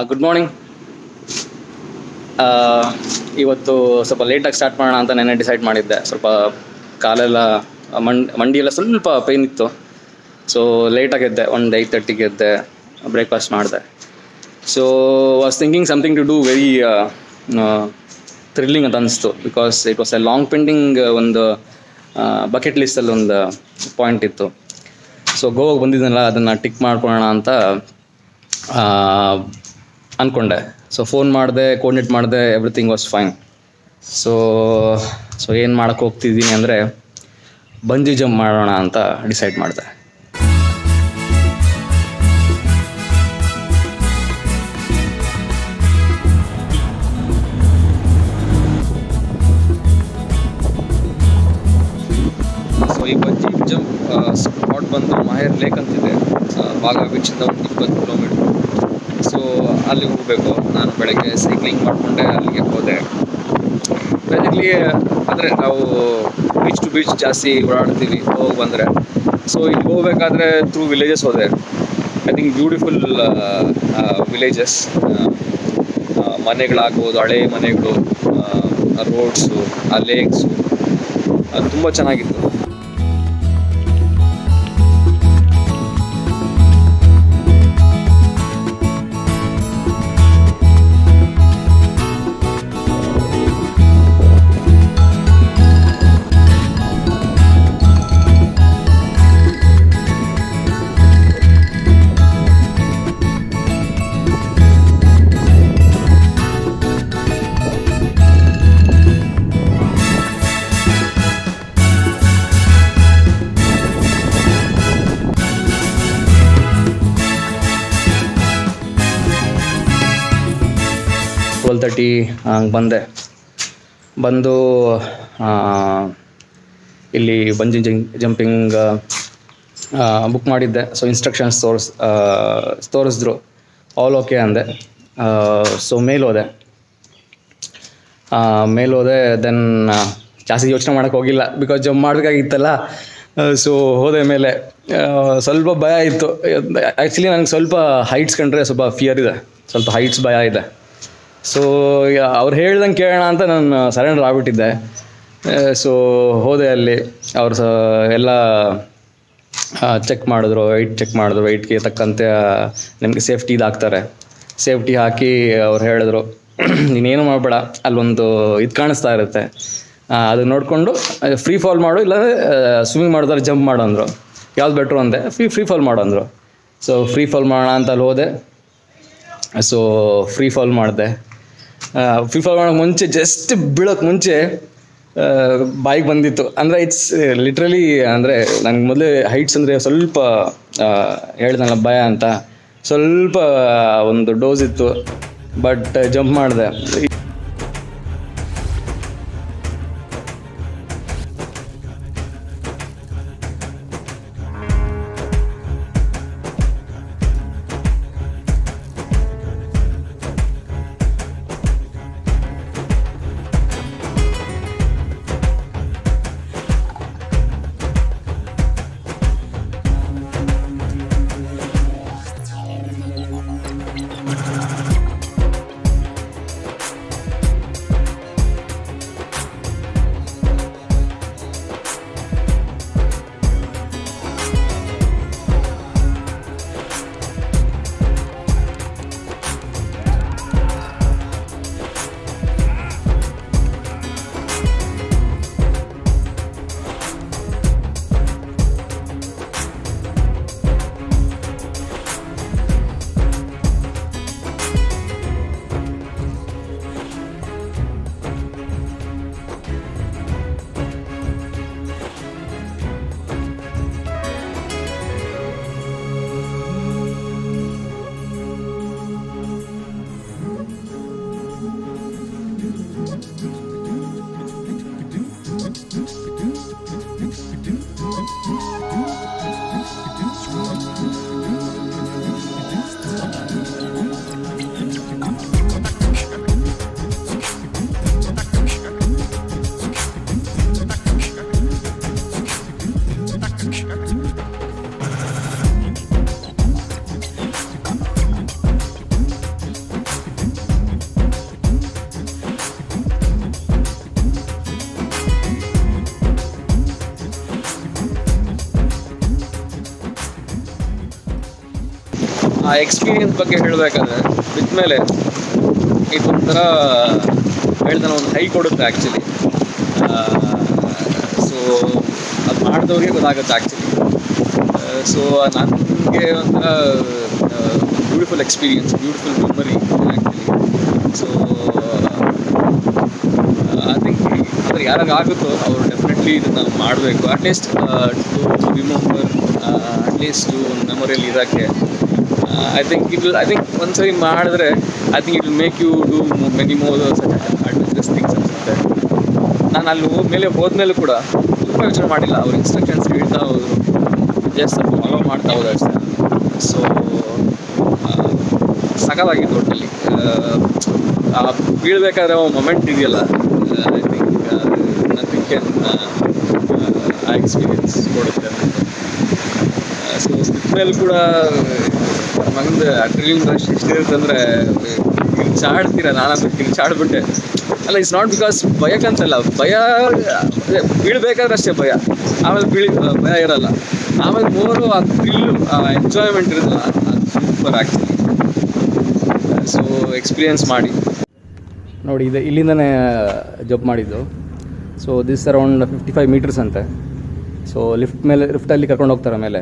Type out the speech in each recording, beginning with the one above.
Good morning. ಇವತ್ತು ಸ್ವಲ್ಪ ಲೇಟಾಗಿ ಸ್ಟಾರ್ಟ್ ಮಾಡೋಣ ಅಂತ ನೆನ್ನೆ ಡಿಸೈಡ್ ಮಾಡಿದ್ದೆ. ಸ್ವಲ್ಪ ಕಾಲೆಲ್ಲ ಮಂಡಿಯೆಲ್ಲ ಸ್ವಲ್ಪ ಪೇಯ್ನ್ ಇತ್ತು. ಸೊ ಲೇಟಾಗಿ ಎದ್ದೆ, ಒಂದು 8:30ಗೆ ಎದ್ದೆ, ಬ್ರೇಕ್ಫಾಸ್ಟ್ ಮಾಡಿದೆ. So was thinking something to do very thrilling ಅಂತ ಅನಿಸ್ತು. Because it was a long pending ಒಂದು ಬಕೆಟ್ ಲಿಸ್ಟಲ್ಲಿ ಒಂದು ಪಾಯಿಂಟ್ ಇತ್ತು. ಸೊ ಗೋವಾಗೆ ಬಂದಿದ್ದನಲ್ಲ, ಅದನ್ನು ಟಿಕ್ ಮಾಡ್ಕೊಳ್ಳೋಣ ಅಂತ ಅಂದ್ಕೊಂಡೆ. ಸೊ ಫೋನ್ ಮಾಡಿದೆ, ಕೋರ್ಡಿನೇಟ್ ಮಾಡಿದೆ, ಎವ್ರಿಥಿಂಗ್ ವಾಸ್ ಫೈನ್. ಸೊ ಏನು ಮಾಡೋಕ್ಕೆ ಹೋಗ್ತಿದ್ದೀನಿ ಅಂದರೆ ಬಂಜಿ ಜಂಪ್ ಮಾಡೋಣ ಅಂತ ಡಿಸೈಡ್ ಮಾಡಿದೆ. ಸೊ ಈ ಬಂಜಿ ಜಂಪ್ ಸ್ಪಾಟ್ ಬಂದು ಮಾಹೇರ್ ಲೇಕ್ ಅಂತಿದೆ, ಬಾಗ ಬೀಚಿಂದ ಒಂದು 20 ಕಿಲೋಮೀಟ್ರ್. ಸೊ ಅಲ್ಲಿಗೆ ಹೋಗಬೇಕು. ನಾನು ಬೆಳಗ್ಗೆ ಸೈಕ್ಲಿಂಗ್ ಮಾಡಿಕೊಂಡೆ ಅಲ್ಲಿಗೆ ಹೋದೆ. ಬೇಸಿಕ್ಲಿ ಅಂದರೆ ನಾವು ಬೀಚ್ ಟು ಬೀಚ್ ಜಾಸ್ತಿ ಓಡಾಡ್ತೀವಿ ಹೋಗಿ ಬಂದರೆ. ಸೊ ಇಲ್ಲಿ ಹೋಗ್ಬೇಕಾದ್ರೆ ಥ್ರೂ ವಿಲೇಜಸ್ ಹೋದೆ. ಐ ಥಿಂಕ್ ಬ್ಯೂಟಿಫುಲ್ ವಿಲೇಜಸ್, ಮನೆಗಳಾಗ್ಬೋದು, ಹಳೆ ಮನೆಗಳು, ರೋಡ್ಸು, ಆ ಲೇಕ್ಸು, ಅದು ತುಂಬ ಚೆನ್ನಾಗಿತ್ತು. ಹಂಗೆ ಬಂದು ಇಲ್ಲಿ ಬಂಜಿ ಜಂಪಿಂಗ್ ಬುಕ್ ಮಾಡಿದ್ದೆ. ಸೊ ಇನ್ಸ್ಟ್ರಕ್ಷನ್ಸ್ ತೋರಿಸಿದ್ರು, ಆಲ್ ಓಕೆ ಅಂದೆ. ಸೊ ಮೇಲೋದೆ. ದೆನ್ ಜಾಸ್ತಿ ಯೋಚನೆ ಮಾಡೋಕ್ಕೆ ಹೋಗಿಲ್ಲ, ಬಿಕಾಸ್ ಜಂಪ್ ಮಾಡಬೇಕಾಗಿತ್ತಲ್ಲ. ಸೊ ಹೋದೆ ಮೇಲೆ. ಸ್ವಲ್ಪ ಭಯ ಇತ್ತು. ಆ್ಯಕ್ಚುಲಿ ನನಗೆ ಸ್ವಲ್ಪ ಹೈಟ್ಸ್ ಕಂಡ್ರೆ ಸ್ವಲ್ಪ ಫಿಯರ್ ಇದೆ, ಸ್ವಲ್ಪ ಹೈಟ್ಸ್ ಭಯ ಇದೆ. ಸೊ ಅವ್ರು ಹೇಳ್ದಂಗೆ ಕೇಳೋಣ ಅಂತ ನಾನು ಸರೆಂಡರ್ ಆಗ್ಬಿಟ್ಟಿದ್ದೆ. ಸೊ ಹೋದೆ. ಅಲ್ಲಿ ಅವರು ಎಲ್ಲ ಚೆಕ್ ಮಾಡಿದ್ರು, ವೆಯ್ಟ್ಗೆ ತಕ್ಕಂತೆ ನಿಮಗೆ ಸೇಫ್ಟಿ ಇದಾಗ್ತಾರೆ. ಸೇಫ್ಟಿ ಹಾಕಿ ಅವ್ರು ಹೇಳಿದ್ರು, ನೀನೇನು ಮಾಡಬೇಡ, ಅಲ್ಲೊಂದು ಇದು ಕಾಣಿಸ್ತಾ ಇರುತ್ತೆ, ಅದು ನೋಡಿಕೊಂಡು ಫ್ರೀ ಫಾಲ್ ಮಾಡು, ಇಲ್ಲಾಂದರೆ ಸ್ವಿಮ್ಮಿಂಗ್ ಮಾಡಿದ್ರೆ ಜಂಪ್ ಮಾಡು ಅಂದರು. ಯಾವ್ದು ಬೆಟ್ರು ಅಂದೆ. ಫ್ರೀ ಫಾಲ್ ಮಾಡು ಅಂದರು. ಸೊ ಫ್ರೀ ಫಾಲ್ ಮಾಡೋಣ ಅಂತ ಅಲ್ಲಿ ಹೋದೆ. ಸೊ ಫ್ರೀ ಫಾಲ್ ಮಾಡಿದೆ. ಫ್ರೀ ಫಾಲ್ ಮಾಡೋಕ್ಕೆ ಮುಂಚೆ, ಜಸ್ಟ್ ಬೀಳೋಕ್ಕೆ ಮುಂಚೆ ಬಾಯಿಗೆ ಬಂದಿತ್ತು. ಅಂದರೆ ಇಟ್ಸ್ ಲಿಟ್ರಲಿ, ಅಂದರೆ ನನಗೆ ಮೊದಲೇ ಹೈಟ್ಸ್ ಅಂದರೆ ಸ್ವಲ್ಪ ಹೇಳ್ದಲ್ಲ ಭಯ ಅಂತ, ಸ್ವಲ್ಪ ಒಂದು ಡೋಸ್ ಇತ್ತು. ಬಟ್ ಜಂಪ್ ಮಾಡಿದೆ. ಆ ಎಕ್ಸ್ಪೀರಿಯನ್ಸ್ ಬಗ್ಗೆ ಹೇಳಬೇಕಾದ್ರೆ ಬಿದ್ಮೇಲೆ ಇದೊಂಥರ ಹೇಳ್ತಾನೆ ಒಂದು ಹೈ ಕೊಡುತ್ತೆ ಆ್ಯಕ್ಚುಲಿ. ಸೊ ಅದು ಮಾಡಿದವ್ರಿಗೆ ಗೊತ್ತಾಗುತ್ತೆ ಆ್ಯಕ್ಚುಲಿ. ಸೊ ನನಗೆ ಒಂಥರ beautiful experience, beautiful memory actually. So I think ಅಂದರೆ ಯಾರಾಗುತ್ತೋ ಅವರು ಡೆಫಿನೆಟ್ಲಿ ಇದನ್ನು ಮಾಡಬೇಕು, ಅಟ್ಲೀಸ್ಟ್ ಟು ರಿಮೆಂಬರ್, ಅಟ್ಲೀಸ್ಟ್ ಒಂದು ಮೆಮೊರಿಯಲ್ಲಿ ಇರೋಕ್ಕೆ. ಐ ಥಿಂಕ್ ಒಂದ್ಸರಿ ಮಾಡಿದ್ರೆ I think it will make you do many more such adventurous things ಅನ್ಸುತ್ತೆ. ನಾನು ಅಲ್ಲಿ ಮೇಲೆ ಹೋದ್ಮೇಲೆ ಕೂಡ ತುಂಬ ಯೋಚನೆ ಮಾಡಿಲ್ಲ, ಅವ್ರ ಇನ್ಸ್ಟ್ರಕ್ಷನ್ಸ್ ಹೇಳ್ತಾ ಹೋದ್ರು, ಜಸ್ಟ್ ಫಾಲೋ ಮಾಡ್ತಾ ಹೋದ ಅಷ್ಟೇ. ಸೊ ಸಖತ್ತಾಗಿತ್ತು ಒಟ್ಟಲ್ಲಿ. ಆ ಬೀಳ್ಬೇಕಾದ್ರೆ ಮೊಮೆಂಟ್ ಇದೆಯಲ್ಲ, ಐ ಥಿಂಕ್ ನಥಿಂಗ್ ಕ್ಯಾನ್ ಆ ಎಕ್ಸ್ಪೀರಿಯನ್ಸ್ ಕೊಡುತ್ತೆ. ಸೊ ಮೇಲೆ ಕೂಡ ನಮ್ದು ಅಡ್ರಿನಲಿನ್ ರಶ್ ಎಷ್ಟಿರುತ್ತೆ ಅಂದರೆ ಕಿರ್ಚಾಡ್ತೀರ. ನಾನಂತೂ ಕಿರ್ಚಾಡ್ಬಿಟ್ಟೆ. ಅಲ್ಲ, ಇಟ್ಸ್ ನಾಟ್ ಬಿಕಾಸ್ ಭಯಕ್ಕಂತಲ್ಲ, ಭಯ ಬೀಳ್ಬೇಕಾದ್ರೆ ಅಷ್ಟೇ ಭಯ, ಆಮೇಲೆ ಭಯ ಇರಲ್ಲ. ಆಮೇಲೆ ಮೋರು ಆ ಥ್ರಿಲ್, ಆ ಎಂಜಾಯ್ಮೆಂಟ್ ಇರುತ್ತಲ್ಲ, ಅದು ಸೂಪರ್ ಆ್ಯಕ್ಚುಲಿ. ಸೊ ಎಕ್ಸ್ಪೀರಿಯನ್ಸ್ ಮಾಡಿ ನೋಡಿ. ಇದು ಇಲ್ಲಿಂದನೇ ಜಂಪ್ ಮಾಡಿದ್ದು. ಸೊ ದಿಸ್ ಅರೌಂಡ್ 55 ಮೀಟರ್ಸ್ ಅಂತೆ. ಸೊ ಲಿಫ್ಟಲ್ಲಿ ಕರ್ಕೊಂಡು ಹೋಗ್ತಾರೆ ಮೇಲೆ.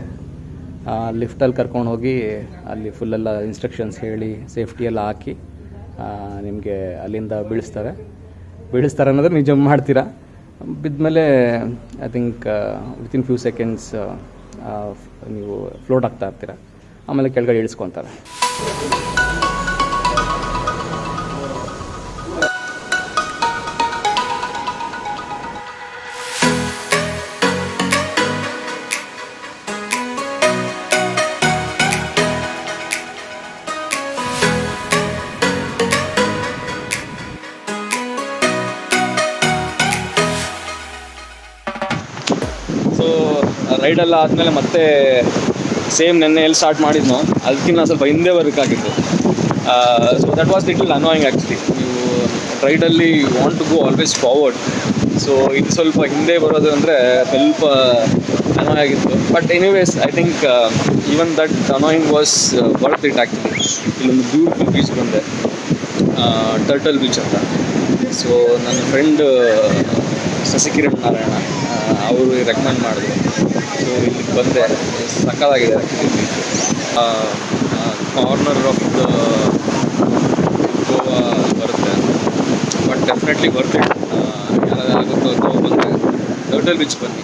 ಲಿಫ್ಟಲ್ಲಿ ಕರ್ಕೊಂಡು ಹೋಗಿ ಅಲ್ಲಿ ಫುಲ್ಲೆಲ್ಲ ಇನ್ಸ್ಟ್ರಕ್ಷನ್ಸ್ ಹೇಳಿ ಸೇಫ್ಟಿ ಎಲ್ಲ ಹಾಕಿ ನಿಮಗೆ ಅಲ್ಲಿಂದ ಬೀಳಿಸ್ತಾರೆ ಅನ್ನೋದ್ರೆ ನೀವು ಜಂಪ್ ಮಾಡ್ತೀರಾ. ಬಿದ್ಮೇಲೆ I think within few seconds ನೀವು ಫ್ಲೋಟ್ ಆಗ್ತಾ ಇರ್ತೀರ. ಆಮೇಲೆ ಕೆಳಗಡೆ ಇಳಿಸ್ಕೊತಾರೆ. ಸೊ ರೈಡೆಲ್ಲ ಆದಮೇಲೆ ಮತ್ತೆ ಸೇಮ್ ನೆನ್ನೆ ಎಲ್ಲಿ ಸ್ಟಾರ್ಟ್ ಮಾಡಿದ್ನೋ ಅದಕ್ಕಿಂತ ಸ್ವಲ್ಪ ಹಿಂದೆ ಬರಬೇಕಾಗಿತ್ತು. So that was little annoying actually. ನೀವು ರೈಡಲ್ಲಿ you want to go always forward. So ಇದು ಸ್ವಲ್ಪ ಹಿಂದೆ ಬರೋದು ಅಂದರೆ ಸ್ವಲ್ಪ ಅನಾಯ್ ಆಗಿತ್ತು. But anyways I think even that annoying was worth it actually. ಇಲ್ಲೊಂದು ಬ್ಯೂಟಿಫುಲ್ ಬೀಚ್ ಬಂದೆ, ಟರ್ಟಲ್ ಬೀಚ್ ಅಂತ. ಸೊ ನನ್ನ ಫ್ರೆಂಡ್ ಶಶಿಕಿರಣ್ ನಾರಾಯಣ ಅವರು ರೆಕಮೆಂಡ್ ಮಾಡಿದ್ರು. ಸೊ ಇಲ್ಲಿಗೆ ಬಂದೆ, ಸಕ್ಕತ್ತಾಗಿದೆ actually. Corner of the Goa ಬರುತ್ತೆ, ಬಟ್ ಡೆಫಿನೆಟ್ಲಿ ಬರ್ತೀವಿ. ಯಾರಾಗುತ್ತೋ ಗೋವಾ ಬಂದರೆ ಟರ್ಟಲ್ ಬೀಚ್ ಬನ್ನಿ.